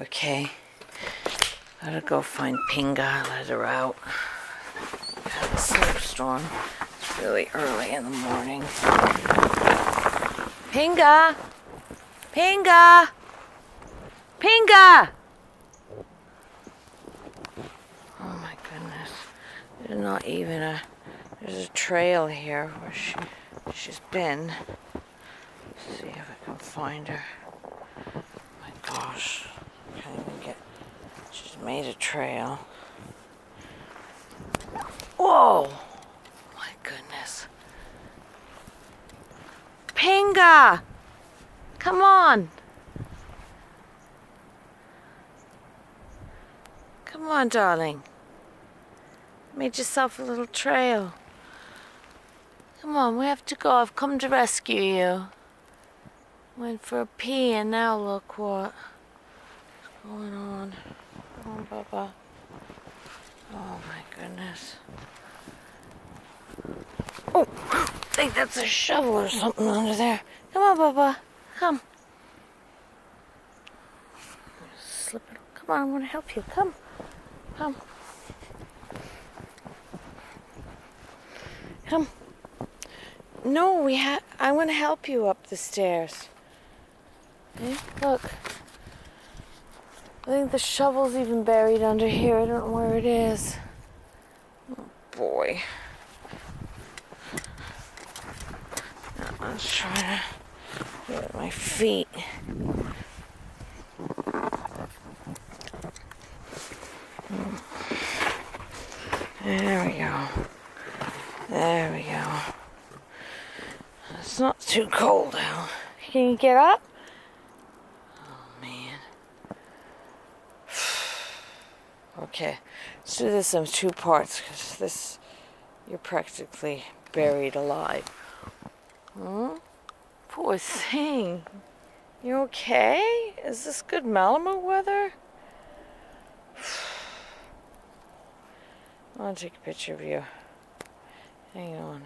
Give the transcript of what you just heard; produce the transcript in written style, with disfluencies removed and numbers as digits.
Okay, gotta go find Pinga, let her out. Got a snowstorm. It's really early in the morning. Pinga! Pinga! Pinga! Oh my goodness. There's not even there's a trail here where she's been. Let's see if I can find her. Oh my gosh. Can't even get. She's made a trail. Whoa! My goodness. Pinga! Come on! Come on, darling. Made yourself a little trail. Come on, we have to go. I've come to rescue you. Went for a pee and now look what's going on. Come on, Bubba. Oh my goodness. Oh, I think that's a shovel or something under there. Come on, Bubba. Come. Slip it. Come on, I want to help you. Come. Come. Come. No, I want to help you up the stairs. Okay, look. I think the shovel's even buried under here. I don't know where it is. Oh boy. I was trying to get my feet. There we go. There we go. It's not too cold out. Can you get up? Oh man. Okay, let's do this in 2 parts because you're practically buried alive. Huh? Poor thing. You okay? Is this good Malamute weather? I want to take a picture of you. Hang on.